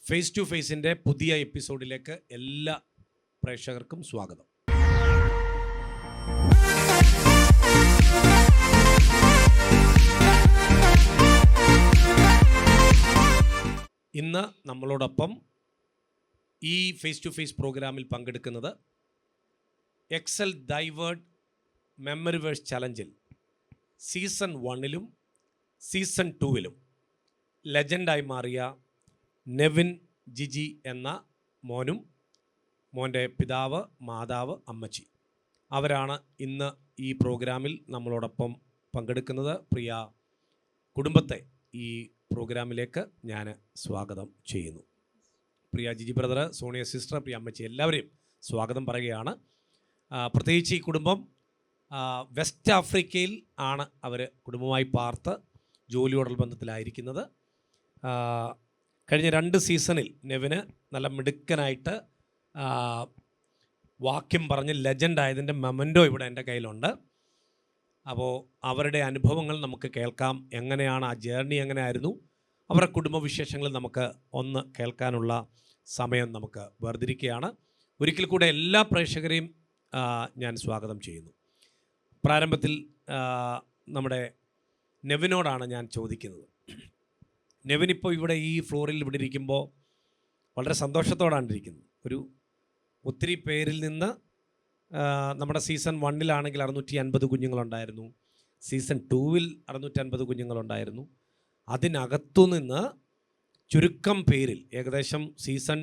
Face to ഫേസിൻ്റെ പുതിയ എപ്പിസോഡിലേക്ക് എല്ലാ പ്രേക്ഷകർക്കും സ്വാഗതം. ഇന്ന് നമ്മളോടൊപ്പം ഈ ഫേസ് ടു ഫേസ് പ്രോഗ്രാമിൽ പങ്കെടുക്കുന്നത് എക്സൽ ഡൈവേർഡ് മെമ്മറി വേഴ്സ് ചലഞ്ചിൽ സീസൺ 1 സീസൺ 2 ലെജൻഡായി മാറിയ നെവിൻ ജിജി എന്ന മോനും മോൻ്റെ പിതാവ്, മാതാവ്, അമ്മച്ചി അവരാണ് ഇന്ന് ഈ പ്രോഗ്രാമിൽ നമ്മളോടൊപ്പം പങ്കെടുക്കുന്നത്. പ്രിയ കുടുംബത്തെ ഈ പ്രോഗ്രാമിലേക്ക് ഞാൻ സ്വാഗതം ചെയ്യുന്നു. പ്രിയ ജിജി ബ്രദർ, സോണിയ സിസ്റ്റർ, പ്രിയ അമ്മച്ചി എല്ലാവരെയും സ്വാഗതം പറയുകയാണ്. പ്രത്യേകിച്ച് ഈ കുടുംബം വെസ്റ്റ് ആഫ്രിക്കയിൽ ആണ് അവർ കുടുംബമായി പാർത്ത് ജോലിയോടുള്ള ബന്ധത്തിലായിരിക്കുന്നത്. കഴിഞ്ഞ 2 സീസണിൽ നെവിന് നല്ല മിടുക്കനായിട്ട് വാക്യം പറഞ്ഞ് ലെജൻഡ് ആയതിൻ്റെ മെമൻറ്റോ ഇവിടെ എൻ്റെ കയ്യിലുണ്ട്. അപ്പോൾ അവരുടെ അനുഭവങ്ങൾ നമുക്ക് കേൾക്കാം. എങ്ങനെയാണ് ആ ജേർണി, എങ്ങനെയായിരുന്നു, അവരുടെ കുടുംബവിശേഷങ്ങൾ നമുക്ക് ഒന്ന് കേൾക്കാനുള്ള സമയം നമുക്ക് വേർതിരിക്കുകയാണ്. ഒരിക്കൽ കൂടെ എല്ലാ പ്രേക്ഷകരെയും ഞാൻ സ്വാഗതം ചെയ്യുന്നു. പ്രാരംഭത്തിൽ നമ്മുടെ നെവിനോടാണ് ഞാൻ ചോദിക്കുന്നത്. നെവിൻ ഇപ്പോൾ ഇവിടെ ഈ ഫ്ലോറിൽ ഇവിടെ ഇരിക്കുമ്പോൾ വളരെ സന്തോഷത്തോടാണ് ഇരിക്കുന്നത്. ഒത്തിരി പേരിൽ നിന്ന് നമ്മുടെ സീസൺ 1 650 കുഞ്ഞുങ്ങളുണ്ടായിരുന്നു, സീസൺ 2 650 കുഞ്ഞുങ്ങളുണ്ടായിരുന്നു. അതിനകത്തു നിന്ന് ചുരുക്കം പേരിൽ ഏകദേശം സീസൺ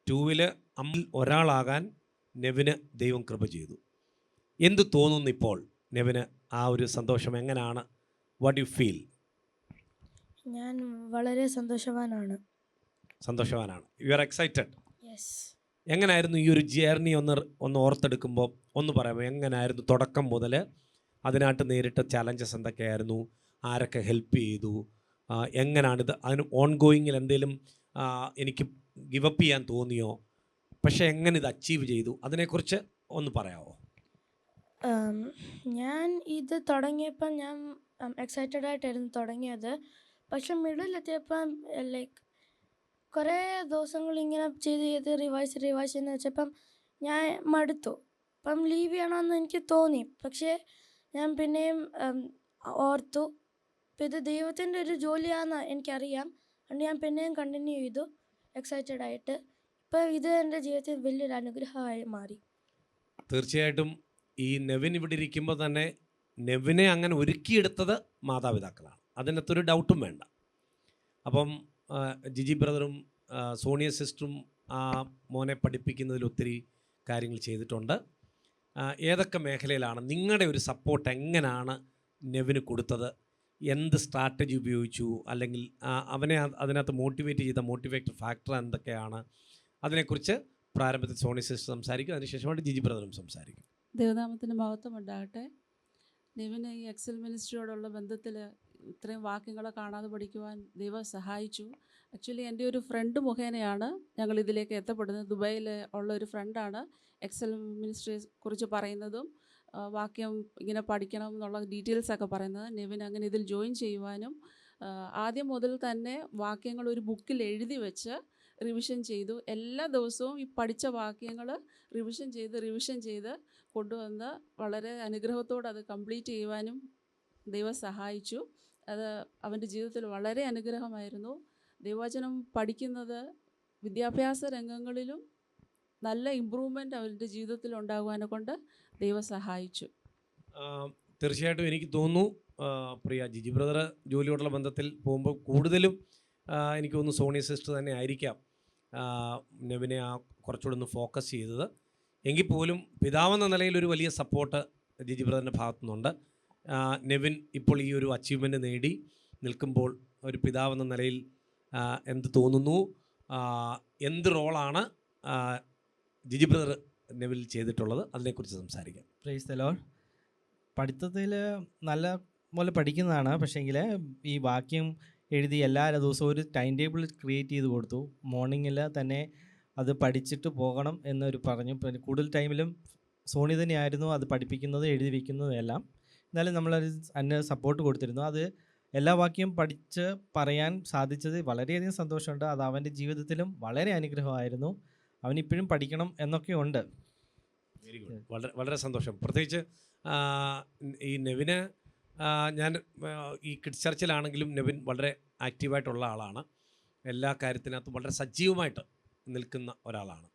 2 അമ്മിൽ ഒരാളാകാൻ നെവിന് ദൈവം കൃപ ചെയ്തു. എന്ത് തോന്നുന്നു ഇപ്പോൾ നെവിന്? ആ ഒരു സന്തോഷം എങ്ങനെയാണ്? What you feel? ഞാൻ വളരെ സന്തോഷവാനാണ്. You are excited? യെസ്. എങ്ങനെയായിരുന്നു ഈ ഒരു ജേർണി ഒന്ന് ഓർത്തെടുക്കുമ്പോൾ ഒന്ന് പറയാമോ? എങ്ങനെയായിരുന്നു തുടക്കം മുതൽ അതിനായിട്ട് നേരിട്ട ചാലഞ്ചസ് എന്തൊക്കെയായിരുന്നു? ആരൊക്കെ ഹെൽപ്പ് ചെയ്തു? എങ്ങനെയാണിത്? അതിന് ഓൺഗോയിങ്ങിൽ എന്തെങ്കിലും എനിക്ക് ഗിവപ്പ് ചെയ്യാൻ തോന്നിയോ? പക്ഷേ എങ്ങനെ ഇത് അച്ചീവ് ചെയ്തു? അതിനെക്കുറിച്ച് ഒന്ന് പറയാമോ? ഞാൻ ഇത് തുടങ്ങിയപ്പം ഞാൻ എക്സൈറ്റഡ് ആയിട്ടായിരുന്നു തുടങ്ങിയത്. പക്ഷെ മിഡിലെത്തിയപ്പം ലൈക്ക് കുറേ ദിവസങ്ങൾ ഇങ്ങനെ ചെയ്ത് റിവൈസ് എന്ന് വെച്ചപ്പം ഞാൻ മടുത്തു. അപ്പം ലീവ് ചെയ്യണമെന്ന് എനിക്ക് തോന്നി. പക്ഷേ ഞാൻ പിന്നെയും ഓർത്തു, ഇപ്പം ഇത് ദൈവത്തിൻ്റെ ഒരു ജോലിയാണെന്ന് എനിക്കറിയാം. അതുകൊണ്ട് ഞാൻ പിന്നെയും കണ്ടിന്യൂ ചെയ്തു എക്സൈറ്റഡ് ആയിട്ട്. ഇപ്പം ഇത് എൻ്റെ ജീവിതത്തിൽ വലിയൊരു അനുഗ്രഹമായി മാറി. തീർച്ചയായിട്ടും ഈ നെവിൻ ഇവിടെ ഇരിക്കുമ്പോൾ തന്നെ നെവിനെ അങ്ങനെ ഒരുക്കിയെടുത്തത് മാതാപിതാക്കളാണ്. അതിനകത്തൊരു ഡൗട്ടും വേണ്ട. അപ്പം ജിജി ബ്രദറും സോണിയ സിസ്റ്ററും ആ മോനെ പഠിപ്പിക്കുന്നതിൽ ഒത്തിരി കാര്യങ്ങൾ ചെയ്തിട്ടുണ്ട്. ഏതൊക്കെ മേഖലയിലാണ് നിങ്ങളുടെ ഒരു സപ്പോർട്ട് എങ്ങനെയാണ് നെവിന് കൊടുത്തത്? എന്ത് സ്ട്രാറ്റജി ഉപയോഗിച്ചു? അല്ലെങ്കിൽ അവനെ അതിനകത്ത് മോട്ടിവേറ്റ് ചെയ്ത മോട്ടിവേറ്റർ ഫാക്ടർ എന്തൊക്കെയാണ്? അതിനെക്കുറിച്ച് പ്രാരംഭത്തിൽ സോണിയ സിസ്റ്റർ സംസാരിക്കും, അതിനുശേഷമായിട്ട് ജിജി ബ്രദറും സംസാരിക്കും. ദൈവനാമത്തിന് മഹത്വം ഉണ്ടാകട്ടെ. നെവിന് ഈ എക്സൽ മിനിസ്ട്രിയോടുള്ള ബന്ധത്തിൽ ഇത്രയും വാക്യങ്ങളെ കാണാതെ പഠിക്കുവാൻ ദൈവം സഹായിച്ചു. ആക്ച്വലി എൻ്റെ ഒരു ഫ്രണ്ട് മുഖേനയാണ് ഞങ്ങൾ ഇതിലേക്ക് എത്തപ്പെടുന്നത്. ദുബായിൽ ഉള്ള ഒരു ഫ്രണ്ടാണ് എക്സൽ മിനിസ്ട്രിയെ കുറിച്ച് പറയുന്നതും വാക്യം ഇങ്ങനെ പഠിക്കണം എന്നുള്ള ഡീറ്റെയിൽസൊക്കെ പറയുന്നത്. നെവിൻ അങ്ങനെ ഇതിൽ ജോയിൻ ചെയ്യുവാനും ആദ്യം മുതൽ തന്നെ വാക്യങ്ങൾ ഒരു ബുക്കിൽ എഴുതി വെച്ച് റിവിഷൻ ചെയ്തു. എല്ലാ ദിവസവും ഈ പഠിച്ച വാക്യങ്ങൾ റിവിഷൻ ചെയ്ത് കൊണ്ടുവന്ന് വളരെ അനുഗ്രഹത്തോടെ അത് കംപ്ലീറ്റ് ചെയ്യുവാനും ദൈവം സഹായിച്ചു. അത് അവൻ്റെ ജീവിതത്തിൽ വളരെ അനുഗ്രഹമായിരുന്നു. ദൈവവചനം പഠിക്കുന്നത് വിദ്യാഭ്യാസ രംഗങ്ങളിലും നല്ല ഇമ്പ്രൂവ്മെൻ്റ് അവൻ്റെ ജീവിതത്തിൽ ഉണ്ടാകുവാനെ കൊണ്ട് ദൈവം സഹായിച്ചു. തീർച്ചയായിട്ടും എനിക്ക് തോന്നുന്നു പ്രിയ ജിജി ബ്രദർ ജോലിയോടുള്ള ബന്ധത്തിൽ പോകുമ്പോൾ കൂടുതലും എനിക്ക് തോന്നുന്നു സോണിയ സിസ്റ്റർ തന്നെ ആയിരിക്കാം നെവിനെ കുറച്ചുകൂടെ ഒന്ന് ഫോക്കസ് ചെയ്തത്. എങ്കിൽ പോലും പിതാവെന്ന നിലയിൽ ഒരു വലിയ സപ്പോർട്ട് ജിജി ബ്രദറിൻ്റെ ഭാഗത്തു നിന്നുണ്ട്. നെവിൻ ഇപ്പോൾ ഈ ഒരു അച്ചീവ്മെൻറ്റ് നേടി നിൽക്കുമ്പോൾ ഒരു പിതാവെന്ന നിലയിൽ എന്ത് തോന്നുന്നു? എന്ത് റോളാണ് ജിജി ബ്രദർ നെവിൽ ചെയ്തിട്ടുള്ളത്? അതിനെക്കുറിച്ച് സംസാരിക്കാം. Praise the Lord. പഠിത്തത്തിൽ നല്ല പോലെ പഠിക്കുന്നതാണ്. പക്ഷേങ്കിൽ ഈ വാക്യം എഴുതി എല്ലാ ദിവസവും ഒരു ടൈം ടേബിൾ ക്രിയേറ്റ് ചെയ്ത് കൊടുത്തു. മോർണിംഗിൽ തന്നെ അത് പഠിച്ചിട്ട് പോകണം എന്നൊരു പറഞ്ഞു. കൂടുതൽ ടൈമിലും സോണി തന്നെയായിരുന്നു അത് പഠിപ്പിക്കുന്നത്, എഴുതി വയ്ക്കുന്നതും എല്ലാം. എന്നാലും നമ്മളത് അതിന് സപ്പോർട്ട് കൊടുത്തിരുന്നു. അത് എല്ലാ വാക്യം പഠിച്ച് പറയാൻ സാധിച്ചത് വളരെയധികം സന്തോഷമുണ്ട്. അത് അവൻ്റെ ജീവിതത്തിലും വളരെ അനുഗ്രഹമായിരുന്നു. അവനിപ്പോഴും പഠിക്കണം എന്നൊക്കെ ഉണ്ട്. Very good. വളരെ വളരെ സന്തോഷം. പ്രത്യേകിച്ച് ഈ നെവിന് ഞാൻ ഈ കിഡ്സ് ചർച്ചിലാണെങ്കിലും നെവിൻ വളരെ ആക്റ്റീവായിട്ടുള്ള ആളാണ്. എല്ലാ കാര്യത്തിനകത്തും വളരെ സജീവമായിട്ട് നിൽക്കുന്ന ഒരാളാണ്.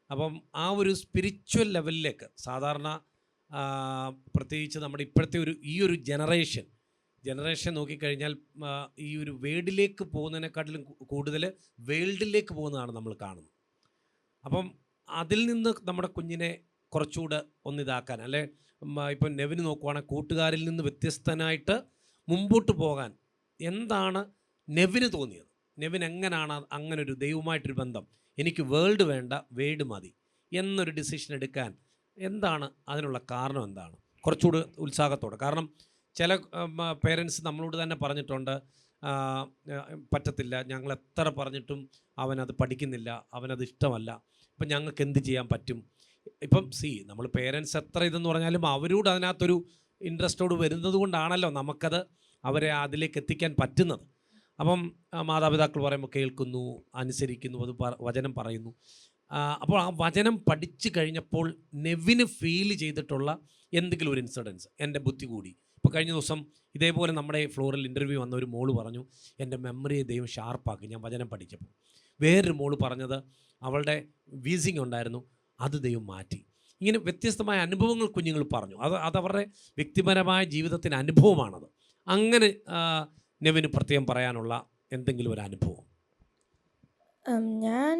അപ്പം ആ ഒരു സ്പിരിച്വൽ ലെവലിലേക്ക് സാധാരണ പ്രത്യേകിച്ച് നമ്മുടെ ഇപ്പോഴത്തെ ഈ ഒരു ജനറേഷൻ നോക്കിക്കഴിഞ്ഞാൽ ഈ ഒരു വേൾഡിലേക്ക് പോകുന്നതിനെക്കാട്ടിലും കൂടുതൽ വേൾഡിലേക്ക് പോകുന്നതാണ് നമ്മൾ കാണുന്നത്. അപ്പം അതിൽ നിന്ന് നമ്മുടെ കുഞ്ഞിനെ കുറച്ചുകൂടെ ഒന്നിതാക്കാൻ, അല്ലെ ഇപ്പം നെവിന് നോക്കുവാണെങ്കിൽ കൂട്ടുകാരിൽ നിന്ന് വ്യത്യസ്തനായിട്ട് മുമ്പോട്ട് പോകാൻ എന്താണ് നെവിന് തോന്നിയത്? നെവിൻ എങ്ങനെയാണ് അങ്ങനൊരു ദൈവമായിട്ടൊരു ബന്ധം, എനിക്ക് വേൾഡ് വേണ്ട വേഡ് മതി എന്നൊരു ഡിസിഷൻ എടുക്കാൻ എന്താണ് അതിനുള്ള കാരണം? എന്താണ് കുറച്ചുകൂടി ഉത്സാഹത്തോടെ? കാരണം ചില പേരൻസ് നമ്മളോട് തന്നെ പറഞ്ഞിട്ടുണ്ട്, പറ്റത്തില്ല, ഞങ്ങൾ എത്ര പറഞ്ഞിട്ടും അവനത് പഠിക്കുന്നില്ല, അവനത് ഇഷ്ടമല്ല, ഇപ്പം ഞങ്ങൾക്ക് എന്ത് ചെയ്യാൻ പറ്റും? ഇപ്പം നമ്മൾ പേരൻസ് എത്ര ഇതെന്ന് പറഞ്ഞാലും അവരോട് അതിനകത്തൊരു ഇൻട്രസ്റ്റോട് വരുന്നത് കൊണ്ടാണല്ലോ നമുക്കത് അവരെ അതിലേക്ക് എത്തിക്കാൻ പറ്റുന്നത്. അപ്പം മാതാപിതാക്കൾ പറയുമ്പോൾ കേൾക്കുന്നു, അനുസരിക്കുന്നു, അത് വചനം പറയുന്നു. അപ്പോൾ ആ വചനം പഠിച്ചു കഴിഞ്ഞപ്പോൾ നെവിന് ഫീൽ ചെയ്തിട്ടുള്ള എന്തെങ്കിലും ഒരു ഇൻസിഡൻസ്, എൻ്റെ ബുദ്ധി കൂടി. ഇപ്പോൾ കഴിഞ്ഞ ദിവസം ഇതേപോലെ നമ്മുടെ ഫ്ലോറിൽ ഇൻ്റർവ്യൂ വന്ന ഒരു മോള് പറഞ്ഞു, എൻ്റെ മെമ്മറിയെ ദൈവം ഷാർപ്പാക്കി ഞാൻ വചനം പഠിച്ചപ്പോൾ. വേറൊരു മോള് പറഞ്ഞത് അവളുടെ വീസിങ് ഉണ്ടായിരുന്നു, അത് ദൈവം മാറ്റി. ഇങ്ങനെ വ്യത്യസ്തമായ അനുഭവങ്ങൾ കുഞ്ഞുങ്ങൾ പറഞ്ഞു. അതവരുടെ വ്യക്തിപരമായ ജീവിതത്തിൻ്റെ അനുഭവമാണത്. അങ്ങനെ നെവിന് പ്രത്യേകം പറയാനുള്ള എന്തെങ്കിലും ഒരു അനുഭവം? ഞാൻ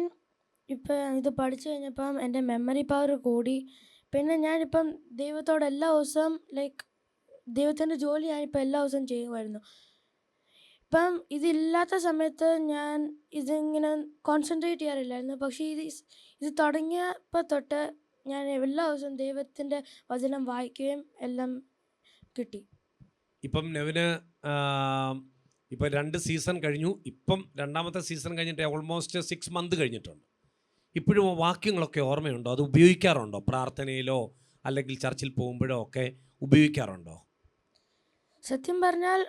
ഇപ്പം ഇത് പഠിച്ചു കഴിഞ്ഞപ്പം എൻ്റെ മെമ്മറി പവർ കൂടി. പിന്നെ ഞാനിപ്പം ദൈവത്തോട് എല്ലാ ദിവസവും ദൈവത്തിൻ്റെ ജോലി ഞാനിപ്പോൾ എല്ലാ ദിവസവും ചെയ്യുമായിരുന്നു. ഇപ്പം ഇതില്ലാത്ത സമയത്ത് ഞാൻ ഇതിങ്ങനെ കോൺസെൻട്രേറ്റ് ചെയ്യാറില്ലായിരുന്നു. പക്ഷേ ഇത് തുടങ്ങിയപ്പോൾ തൊട്ട് ഞാൻ എല്ലാ ദിവസവും ദൈവത്തിൻ്റെ വചനം വായിക്കുകയും എല്ലാം കിട്ടി. ഇപ്പം നെവിന് ഇപ്പം 2 സീസൺ കഴിഞ്ഞു. ഇപ്പം രണ്ടാമത്തെ സീസൺ കഴിഞ്ഞിട്ട് ഓൾമോസ്റ്റ് 6 മന്ത് കഴിഞ്ഞിട്ടുണ്ട്. ഇപ്പോഴും വാക്യങ്ങളൊക്കെ ഓർമ്മയുണ്ടോ? അത് ഉപയോഗിക്കാറുണ്ടോ? പ്രാർത്ഥനയിലോ അല്ലെങ്കിൽ ചർച്ചിൽ പോകുമ്പോഴോ ഒക്കെ ഉപയോഗിക്കാറുണ്ടോ? സത്യം പറഞ്ഞാൽ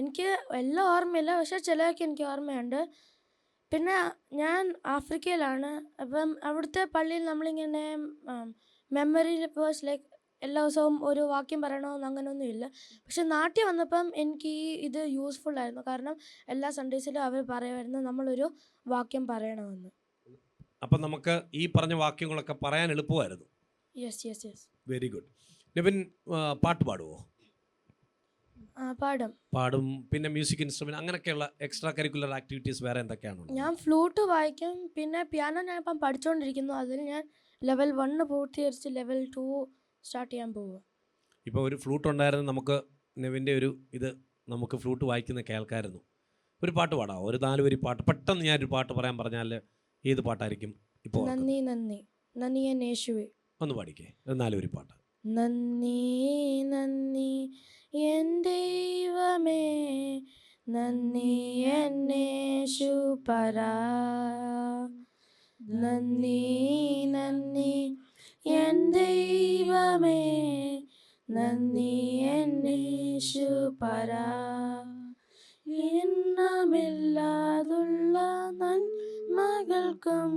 എനിക്ക് എല്ലാം ഓർമ്മയില്ല, പക്ഷേ ചിലതൊക്കെ എനിക്ക് ഓർമ്മയുണ്ട്. പിന്നെ ഞാൻ ആഫ്രിക്കയിലാണ്. അപ്പം അവിടുത്തെ പള്ളിയിൽ നമ്മളിങ്ങനെ മെമ്മറി വേഴ്സ് എല്ലാ ദിവസവും ഒരു വാക്യം പറയണമെന്ന് അങ്ങനെയൊന്നുമില്ല. പക്ഷെ നാട്ടിൽ വന്നപ്പം എനിക്ക് ഇത് യൂസ്ഫുൾ ആയിരുന്നു. കാരണം എല്ലാ സൺഡേസിലും അവർ പറയുമായിരുന്നു നമ്മളൊരു വാക്യം പറയണമെന്ന്. അപ്പം നമുക്ക് ഈ പറഞ്ഞ വാക്യങ്ങളൊക്കെ പറയാൻ എളുപ്പമായിരുന്നു. യെസ്. Very good. നെവിൻ പാട്ട് പാടുമോ? പാടും. പിന്നെ മ്യൂസിക് ഇൻസ്ട്രുമെന്റ് അങ്ങനെയൊക്കെയുള്ള എക്സ്ട്രാ കരിക്കുലർ ആക്ടിവിറ്റീസ് വേറെ എന്തൊക്കെയാണ്? ഞാൻ ഫ്ലൂട്ട് വായിക്കും. പിന്നെ പിയാനോ ഞാനിപ്പം പഠിച്ചുകൊണ്ടിരിക്കുന്നു. അതിൽ ഞാൻ ലെവൽ 1 പൂർത്തീകരിച്ച് ലെവൽ 2 സ്റ്റാർട്ട് ചെയ്യാൻ പോവുക. ഇപ്പോൾ ഒരു ഫ്ലൂട്ട് ഉണ്ടായിരുന്നു, നമുക്ക് നെവിൻ്റെ നമുക്ക് ഫ്ലൂട്ട് വായിക്കുന്ന കേൾക്കായിരുന്നു. ഒരു പാട്ട് പാടാമോ? ഒരു 4 വരി പാട്ട്. പെട്ടെന്ന് ഞാനൊരു പാട്ട് പറയാൻ പറഞ്ഞാൽ ഏത് പാട്ടായിരിക്കും ഇപ്പോൾ? നന്ദി നന്ദി നന്ദി എൻ യേശുവേ. ഒന്ന് പാടിക്കേ, ഒരു 4 വരി പാട്ട്. നന്ദി നന്ദി എൻ ദൈവമേ, നന്ദി എൻ യേശുപരാ, നന്ദി നന്ദി എൻ ദൈവമേ, നന്ദി എൻ യേശുപരാ, എണ്ണമില്ലാതുള്ള നന്മകൾക്കും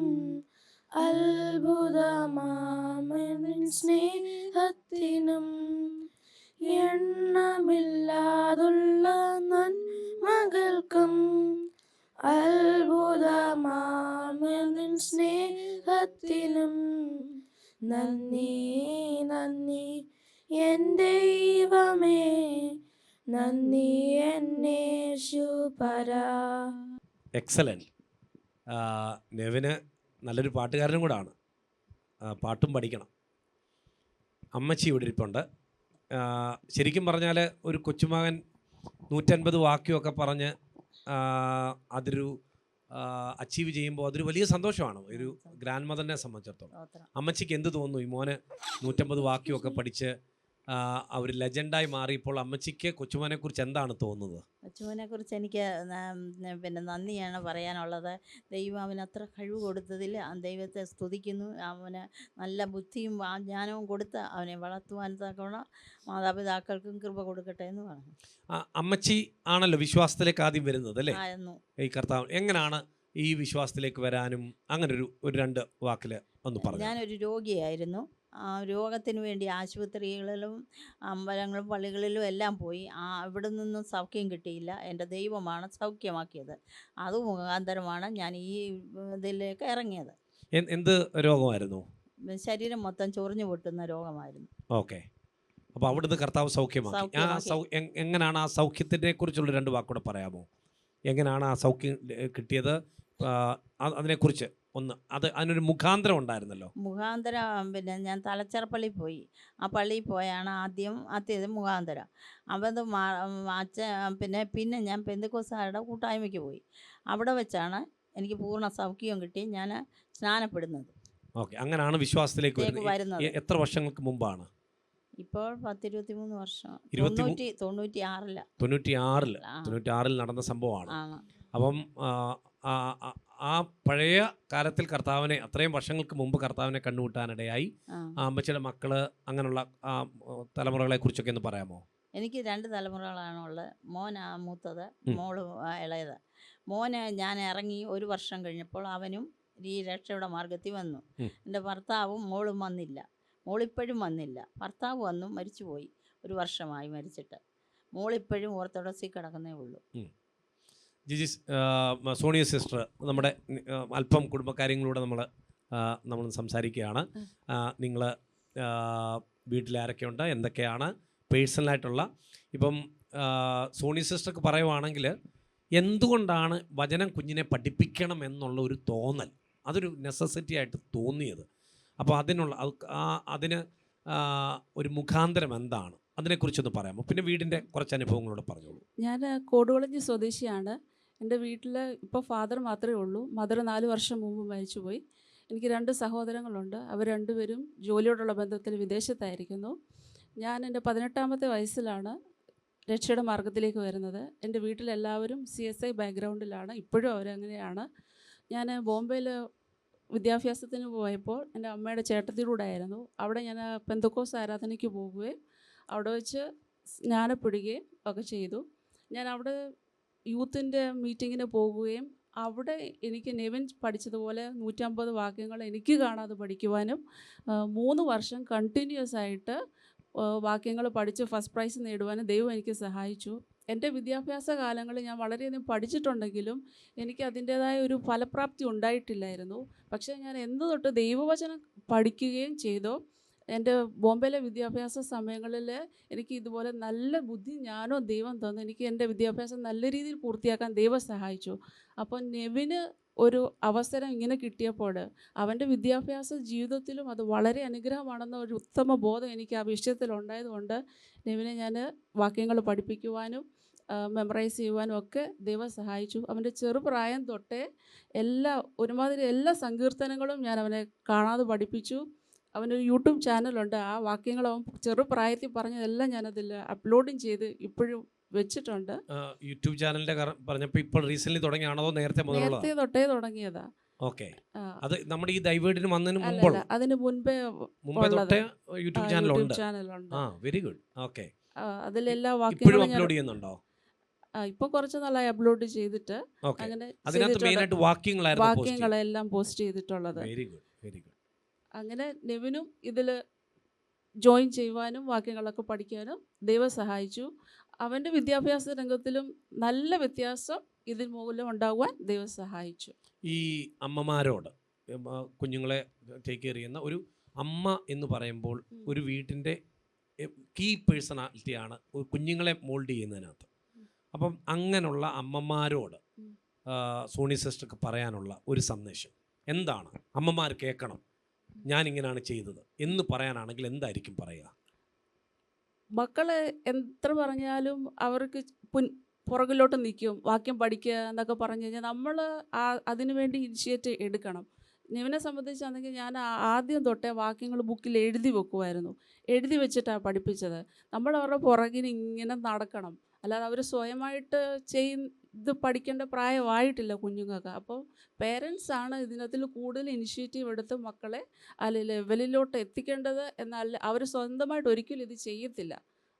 അത്ഭുതമാമനിൻ സ്നേഹത്തിനും, എണ്ണമില്ലാതുള്ള നന്മകൾക്കും അത്ഭുതമാമനിൻ സ്നേഹത്തിനും, നന്ദി നന്ദി എൻ ദൈവമേ, നന്ദി എൻ യേശുപരാ. എക്സലൻറ്റ്. നെവിന് നല്ലൊരു പാട്ടുകാരനും കൂടാണ്. പാട്ടും പഠിക്കണം. അമ്മച്ചി ഇവിടെ ഇരിപ്പുണ്ട്. ശരിക്കും പറഞ്ഞാൽ ഒരു കൊച്ചുമകൻ 150 വാക്യമൊക്കെ പറഞ്ഞ് അതൊരു അച്ചീവ് ചെയ്യുമ്പോൾ അതൊരു വലിയ സന്തോഷമാണ് ഒരു ഗ്രാൻഡ് മദറിനെ സംബന്ധിച്ചിടത്തോളം. അമ്മച്ചിക്ക് എന്ത് തോന്നുന്നു? ഈ മോന് 150 വാക്യമൊക്കെ പഠിച്ച് ഒരു ലെജൻഡായി മാറിയപ്പോൾ അമ്മച്ചിക്ക് കൊച്ചുമോനെക്കുറിച്ച് എന്താണ് തോന്നുന്നത്? അച്ചുവിനെക്കുറിച്ച് എനിക്ക് പിന്നെ നന്ദിയാണ് പറയാനുള്ളത്. ദൈവം അവന് അത്ര കഴിവ് കൊടുത്തതിൽ ദൈവത്തെ സ്തുതിക്കുന്നു. അവന് നല്ല ബുദ്ധിയും ജ്ഞാനവും കൊടുത്ത് അവനെ വളർത്തുവാൻ തക്കവണ്ണം മാതാപിതാക്കൾക്കും കൃപ കൊടുക്കട്ടെ എന്ന് പറഞ്ഞു. അമ്മച്ചി ആണല്ലോ വിശ്വാസത്തിലേക്ക് ആദ്യം വരുന്നത് അല്ലേ? ആയിരുന്നു. ഈ കർത്താവ് എങ്ങനെയാണ് ഈ വിശ്വാസത്തിലേക്ക് വരാനും അങ്ങനെ ഒരു രണ്ട് വാക്കിൽ ഒന്ന് പറഞ്ഞു. ഞാനൊരു രോഗിയായിരുന്നു. രോഗത്തിന് വേണ്ടി ആശുപത്രികളിലും അമ്പലങ്ങളും പള്ളികളിലും എല്ലാം പോയി. ഇവിടെ നിന്നും സൗഖ്യം കിട്ടിയില്ല. എൻ്റെ ദൈവമാണ് സൗഖ്യമാക്കിയത്. അത് മുഖാന്തരമാണ് ഞാൻ ഈ ഇതിലേക്ക് ഇറങ്ങിയത്. എന്ത് രോഗമായിരുന്നു? ശരീരം മൊത്തം ചൊറിഞ്ഞു പൊട്ടുന്ന രോഗമായിരുന്നു. ഓക്കെ. അപ്പോൾ അവിടുന്ന് കർത്താവ് സൗഖ്യമാക്കി. എങ്ങനെയാണ് ആ സൗഖ്യത്തിനെ കുറിച്ചുള്ള രണ്ട് വാക്കൂടെ പറയാമോ? എങ്ങനെയാണ് ആ സൗഖ്യം കിട്ടിയത്? അതിനെക്കുറിച്ച് ഒന്ന്. അതിനൊരു മുഖാന്തരം ഉണ്ടായിരുന്നല്ലോ. മുഖാന്തരം പിന്നെ ഞാൻ തലച്ചെറ പള്ളിയിൽ പോയി. ആ പള്ളിയിൽ പോയാണ് ആദ്യത് മുഖാന്തരം. അത് പിന്നെ ഞാൻ പെന്തക്കോസ്തുകാരുടെ കൂട്ടായ്മയ്ക്ക് പോയി. അവിടെ വെച്ചാണ് എനിക്ക് പൂർണ്ണ സൗഖ്യം കിട്ടി ഞാൻ സ്നാനപ്പെടുന്നത്. ഓക്കെ. അങ്ങനെയാണ് വിശ്വാസത്തിലേക്ക് വരുന്നത്. എത്ര വർഷങ്ങൾക്ക് മുമ്പാണ്? ഇപ്പോൾ 10-23 വർഷം. 96 നടന്ന സംഭവമാണ്. അപ്പം ആ പഴയ കാലത്തിൽ കർത്താവിനെ അത്രയും വർഷങ്ങൾക്ക് മുമ്പ് കർത്താവിനെ കണ്ടുമുട്ടാനിടയായി. അമ്മച്ചിയുടെ മക്കള് അങ്ങനെയുള്ള തലമുറകളെ കുറിച്ചൊക്കെ ഒന്ന് പറയാമോ? എനിക്ക് 2 തലമുറകളാണുള്ളത്. മോൻ മൂത്തത്, മോള് ഇളയത്. മോന് ഞാൻ ഇറങ്ങി 1 വർഷം കഴിഞ്ഞപ്പോൾ അവനും ഈ രക്ഷയുടെ മാർഗത്തിൽ വന്നു. എൻ്റെ ഭർത്താവും മോളും വന്നില്ല. മോളിപ്പോഴും വന്നില്ല. ഭർത്താവ് വന്നു, മരിച്ചുപോയി. 1 വർഷമായി മരിച്ചിട്ട്. മോളിപ്പോഴും ഓർത്തഡോക്സിൽ കിടക്കുന്നേ ഉള്ളൂ. ജിജി, സോണിയ സിസ്റ്റർ നമ്മുടെ അല്പം കുടുംബകാര്യങ്ങളിലൂടെ നമ്മൾ സംസാരിക്കുകയാണ്. നിങ്ങൾ വീട്ടിലാരൊക്കെയുണ്ട്, എന്തൊക്കെയാണ് പേഴ്സണലായിട്ടുള്ള ഇപ്പം സോണിയ സിസ്റ്റർക്ക് പറയുവാണെങ്കിൽ എന്തുകൊണ്ടാണ് വചനം കുഞ്ഞിനെ പഠിപ്പിക്കണം എന്നുള്ള ഒരു തോന്നൽ, അതൊരു നെസസിറ്റി ആയിട്ട് തോന്നിയത്? അപ്പോൾ അതിന് ഒരു മുഖാന്തരം എന്താണ്? അതിനെക്കുറിച്ചൊന്ന് പറയാമോ? പിന്നെ വീടിൻ്റെ കുറച്ച് അനുഭവങ്ങളോട് പറഞ്ഞോളൂ. ഞാൻ കോടുകുളഞ്ഞി സ്വദേശിയാണ്. എൻ്റെ വീട്ടിൽ ഇപ്പോൾ ഫാദർ മാത്രമേ ഉള്ളൂ. മദർ 4 വർഷം മുമ്പ് മരിച്ചുപോയി. എനിക്ക് 2 സഹോദരങ്ങളുണ്ട്. അവർ രണ്ടുപേരും ജോലിയോടുള്ള ബന്ധത്തിൽ വിദേശത്തായിരിക്കുന്നു. ഞാൻ എൻ്റെ 18ാമത്തെ വയസ്സിലാണ് രക്ഷയുടെ മാർഗത്തിലേക്ക് വരുന്നത്. എൻ്റെ വീട്ടിലെല്ലാവരും CSI ബാക്ക്ഗ്രൗണ്ടിലാണ്. ഇപ്പോഴും അവരങ്ങനെയാണ്. ഞാൻ ബോംബെയിൽ വിദ്യാഭ്യാസത്തിന് പോയപ്പോൾ എൻ്റെ അമ്മയുടെ ചേട്ടത്തിലൂടെ ആയിരുന്നു. അവിടെ ഞാൻ പെന്തക്കോസ്ത് ആരാധനയ്ക്ക് പോകുകയും അവിടെ വെച്ച് സ്നാനപ്പെടുകയും ഒക്കെ ചെയ്തു. ഞാൻ അവിടെ യൂത്തിൻ്റെ മീറ്റിങ്ങിന് പോകുകയും അവിടെ എനിക്ക് നെവിൻ പഠിച്ചതുപോലെ 150 വാക്യങ്ങൾ എനിക്ക് കാണാതെ പഠിക്കുവാനും 3 വർഷം കണ്ടിന്യൂസ് ആയിട്ട് വാക്യങ്ങൾ പഠിച്ച് ഫസ്റ്റ് പ്രൈസ് നേടുവാനും ദൈവം എനിക്ക് സഹായിച്ചു. എൻ്റെ വിദ്യാഭ്യാസ കാലങ്ങളിൽ ഞാൻ വളരെയധികം പഠിച്ചിട്ടുണ്ടെങ്കിലും എനിക്ക് അതിൻ്റേതായ ഒരു ഫലപ്രാപ്തി ഉണ്ടായിട്ടില്ലായിരുന്നു. പക്ഷേ ഞാൻ എന്ന് തൊട്ട് ദൈവവചനം പഠിക്കുകയും ചെയ്തു. എൻ്റെ ബോംബെയിലെ വിദ്യാഭ്യാസ സമയങ്ങളിൽ എനിക്ക് ഇതുപോലെ നല്ല ബുദ്ധി ജ്ഞാനവും ദൈവം തന്നു. എനിക്ക് എൻ്റെ വിദ്യാഭ്യാസം നല്ല രീതിയിൽ പൂർത്തിയാക്കാൻ ദൈവം സഹായിച്ചു. അപ്പോൾ നെവിന് ഒരു അവസരം ഇങ്ങനെ കിട്ടിയപ്പോൾ അവൻ്റെ വിദ്യാഭ്യാസ ജീവിതത്തിലും അത് വളരെ അനുഗ്രഹമാണെന്ന ഒരു ഉത്തമ ബോധം എനിക്ക് ആ വിഷയത്തിലുണ്ടായതുകൊണ്ട് നെവിനെ ഞാൻ വാക്യങ്ങൾ പഠിപ്പിക്കുവാനും മെമ്മറൈസ് ചെയ്യുവാനും ഒക്കെ ദൈവം സഹായിച്ചു. അവൻ്റെ ചെറുപ്രായം തൊട്ടേ ഒരുമാതിരി എല്ലാ സങ്കീർത്തനങ്ങളും ഞാൻ അവനെ കാണാതെ പഠിപ്പിച്ചു. അവനൊരു യൂട്യൂബ് ചാനലുണ്ട്. ആ വാക്യങ്ങൾ അവൻ ചെറുപ്രായത്തിൽ പറഞ്ഞതെല്ലാം ഞാനതിൽ അപ്ലോഡും ചെയ്ത് ഇപ്പോഴും വെച്ചിട്ടുണ്ട്. യൂട്യൂബ് ചാനലിന്റെ പറഞ്ഞപ്പോൾ ഇപ്പോൾ റീസെന്റ് തുടങ്ങിയാണോ നേരത്തെ തൊട്ടേ തുടങ്ങിയതാ? ഓക്കെ. അത് നമ്മുടെ ഈ ദൈവവീടിന് വന്നതിന് മുമ്പ് അതിന് മുൻപേ തൊട്ടേ യൂട്യൂബ് ചാനലുണ്ട്. Very good. ഓക്കെ. അതിലെല്ലാ വാക്യങ്ങളും അപ്ലോഡ് ചെയ്യുന്നുണ്ടോ? ഇപ്പൊ കുറച്ച് നാളായി അപ്ലോഡ് ചെയ്തിട്ട്. അങ്ങനെ വാക്യങ്ങളെല്ലാം പോസ്റ്റ് ചെയ്തിട്ടുള്ളത്. Very good, very good. അങ്ങനെ നെവിനും ഇതിൽ ജോയിൻ ചെയ്യുവാനും വാക്യങ്ങളൊക്കെ പഠിക്കാനും ദൈവം സഹായിച്ചു. അവൻ്റെ വിദ്യാഭ്യാസ രംഗത്തിലും നല്ല വ്യത്യാസം ഇതിന് മൂലം ഉണ്ടാകുവാൻ ദൈവം സഹായിച്ചു. ഈ അമ്മമാരോട് കുഞ്ഞുങ്ങളെ ടേക്ക് കെയർ ചെയ്യുന്ന ഒരു അമ്മ എന്ന് പറയുമ്പോൾ ഒരു വീട്ടിൻ്റെ കീ പേഴ്സണാലിറ്റിയാണ് കുഞ്ഞുങ്ങളെ മോൾഡ് ചെയ്യുന്നതിനകത്ത്. അപ്പം അങ്ങനെയുള്ള അമ്മമാരോട് സോണി സിസ്റ്റർക്ക് പറയാനുള്ള ഒരു സന്ദേശം എന്താണ്? അമ്മമാർ കേൾക്കണം, ഞാനിങ്ങനെയാണ് ചെയ്തത് എന്ന് പറയാനാണെങ്കിൽ എന്തായിരിക്കും പറയുക? മക്കളെ എത്ര പറഞ്ഞാലും അവർക്ക് പുറകിലോട്ട് നിൽക്കും. വാക്യം പഠിക്കുക എന്നൊക്കെ പറഞ്ഞു കഴിഞ്ഞാൽ നമ്മൾ അതിനു വേണ്ടി ഇനിഷ്യേറ്റ് എടുക്കണം. നിവിനെ സംബന്ധിച്ചാണെങ്കിൽ ഞാൻ ആദ്യം തൊട്ടേ വാക്യങ്ങൾ ബുക്കിൽ എഴുതി വെക്കുമായിരുന്നു. എഴുതി വെച്ചിട്ടാണ് പഠിപ്പിച്ചത്. നമ്മൾ അവരുടെ പുറകിന് ഇങ്ങനെ നടക്കണം, അല്ലാതെ അവർ സ്വയമായിട്ട് ഇത് പഠിക്കേണ്ട പ്രായമായിട്ടില്ല കുഞ്ഞുങ്ങൾക്ക്. അപ്പോൾ പേരൻസാണ് ഇതിനകത്തിൽ കൂടുതൽ ഇനിഷ്യേറ്റീവ് എടുത്ത് മക്കളെ ലെവലിലോട്ട് എത്തിക്കേണ്ടത്. എന്നാൽ അവർ സ്വന്തമായിട്ട് ഒരിക്കലും ഇത് ചെയ്യത്തില്ല.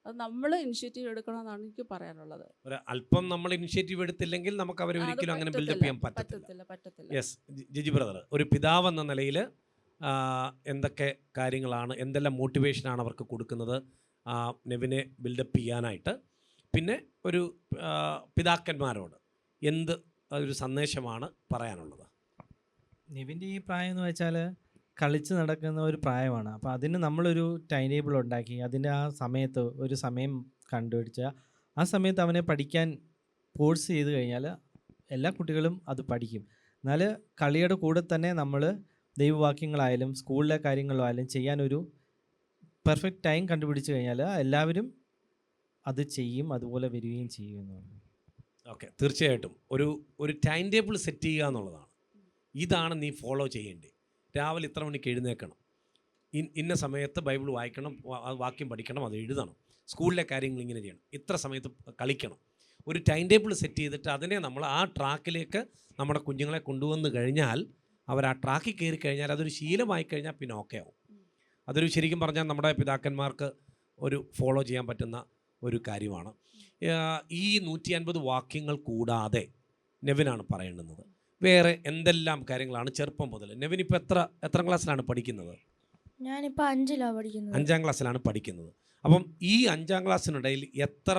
അത് നമ്മൾ ഇനിഷ്യേറ്റീവ് എടുക്കണമെന്നാണ് എനിക്ക് പറയാനുള്ളത്. ഒരു അല്പം നമ്മൾ ഇനിഷ്യേറ്റീവ് എടുത്തില്ലെങ്കിൽ നമുക്ക് അവരെ അത് ഒരിക്കലും അങ്ങനെ ബിൽഡപ്പ് പറ്റത്തില്ല, ചെയ്യാൻ പറ്റത്തില്ല. പറ്റത്തില്ല. യെസ്, ജിജി ബ്രദർ, ഒരു പിതാവ് എന്ന നിലയിൽ എന്തൊക്കെ കാര്യങ്ങളാണ്, എന്തെല്ലാം മോട്ടിവേഷനാണ് അവർക്ക് കൊടുക്കുന്നത് നെവിനെ ബിൽഡപ്പ് ചെയ്യാനായിട്ട്? പിന്നെ ഒരു പിതാക്കന്മാരോട് എന്ത് ഒരു സന്ദേശമാണ് പറയാനുള്ളത്? നിവിൻ്റെ ഈ പ്രായം എന്ന് വെച്ചാൽ കളിച്ച് നടക്കുന്ന ഒരു പ്രായമാണ്. അപ്പോൾ അതിന് നമ്മളൊരു ടൈം ടേബിൾ ഉണ്ടാക്കി അതിൻ്റെ ആ സമയത്ത് ഒരു സമയം കണ്ടുപിടിച്ച് ആ സമയത്ത് അവനെ പഠിക്കാൻ ഫോഴ്സ് ചെയ്ത് കഴിഞ്ഞാൽ എല്ലാ കുട്ടികളും അത് പഠിക്കും. എന്നാൽ കളിയുടെ കൂടെ തന്നെ നമ്മൾ ദൈവവാക്യങ്ങളായാലും സ്കൂളിലെ കാര്യങ്ങളായാലും ചെയ്യാനൊരു പെർഫെക്റ്റ് ടൈം കണ്ടുപിടിച്ച് കഴിഞ്ഞാൽ എല്ലാവരും അത് ചെയ്യും, അതുപോലെ വരികയും ചെയ്യും എന്ന് പറഞ്ഞു. ഓക്കെ, തീർച്ചയായിട്ടും ഒരു ടൈം ടേബിൾ സെറ്റ് ചെയ്യുക എന്നുള്ളതാണ്. ഇതാണ് നീ ഫോളോ ചെയ്യേണ്ടത്. രാവിലെ ഇത്ര മണിക്ക് എഴുന്നേൽക്കണം, ഇന്ന സമയത്ത് ബൈബിൾ വായിക്കണം, വാക്യം പഠിക്കണം, അത് എഴുതണം, സ്കൂളിലെ കാര്യങ്ങൾ ഇങ്ങനെ ചെയ്യണം, ഇത്ര സമയത്ത് കളിക്കണം. ഒരു ടൈം ടേബിൾ സെറ്റ് ചെയ്തിട്ട് അതിനെ നമ്മൾ ആ ട്രാക്കിലേക്ക് നമ്മുടെ കുഞ്ഞുങ്ങളെ കൊണ്ടുവന്ന് കഴിഞ്ഞാൽ, അവർ ആ ട്രാക്കിൽ കയറി കഴിഞ്ഞാൽ അതൊരു ശീലമായി കഴിഞ്ഞാൽ പിന്നെ ഓക്കെ ആവും. അതൊരു ശരിക്കും പറഞ്ഞാൽ നമ്മുടെ പിതാക്കന്മാർക്ക് ഒരു ഫോളോ ചെയ്യാൻ പറ്റുന്ന ഒരു കാര്യമാണ്. ഈ 150 വാക്യങ്ങൾ കൂടാതെ നെവിനാണ് പറയേണ്ടുന്നത് വേറെ എന്തെല്ലാം കാര്യങ്ങളാണ് ചെറുപ്പം മുതൽ? നെവിൻ ഇപ്പോൾ എത്രാം ക്ലാസ്സിലാണ് പഠിക്കുന്നത്? ഞാനിപ്പോൾ 5ലാണ് പഠിക്കുന്നത്. 5ാം ക്ലാസ്സിലാണ് പഠിക്കുന്നത്. അപ്പം ഈ 5ാം ക്ലാസ്സിനിടയിൽ എത്ര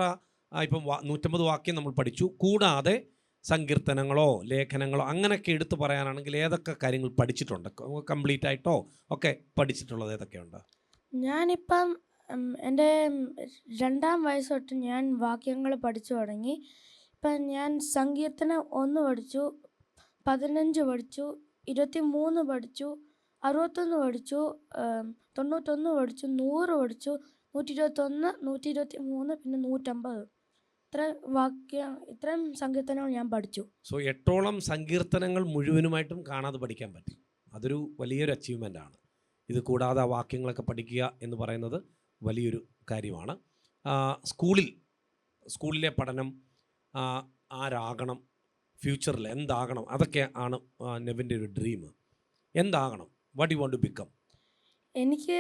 ഇപ്പം 150 വാക്യം നമ്മൾ പഠിച്ചു, കൂടാതെ സങ്കീർത്തനങ്ങളോ ലേഖനങ്ങളോ അങ്ങനെയൊക്കെ എടുത്തു പറയാനാണെങ്കിൽ ഏതൊക്കെ കാര്യങ്ങൾ പഠിച്ചിട്ടുണ്ട്? കംപ്ലീറ്റ് ആയിട്ടോ ഒക്കെ പഠിച്ചിട്ടുള്ളത് ഏതൊക്കെയുണ്ട്? ഞാനിപ്പം എൻ്റെ 2ാം വയസ്സ് തൊട്ട് ഞാൻ വാക്യങ്ങൾ പഠിച്ചു തുടങ്ങി. ഇപ്പം ഞാൻ സങ്കീർത്തനം 1 പഠിച്ചു, 15 പഠിച്ചു, 23 പഠിച്ചു, 61 പഠിച്ചു, 91 പഠിച്ചു, 100 പഠിച്ചു, 121, 123, പിന്നെ 150. ഇത്രയും സങ്കീർത്തനങ്ങൾ ഞാൻ പഠിച്ചു. സോ 8ഓളം സങ്കീർത്തനങ്ങൾ മുഴുവനുമായിട്ടും കാണാതെ പഠിക്കാൻ പറ്റി. അതൊരു വലിയൊരു അച്ചീവ്മെൻ്റാണ്. ഇത് കൂടാതെ ആ വാക്യങ്ങളൊക്കെ പഠിക്കുക എന്ന് പറയുന്നത് വലിയൊരു കാര്യമാണ്. സ്കൂളിലെ പഠനം, ആരാകണം, ഫ്യൂച്ചറിൽ എന്താകണം, അതൊക്കെ ആണ് നെവിൻ്റെ ഒരു ഡ്രീം. എന്താകണം? What you want to become? എനിക്ക്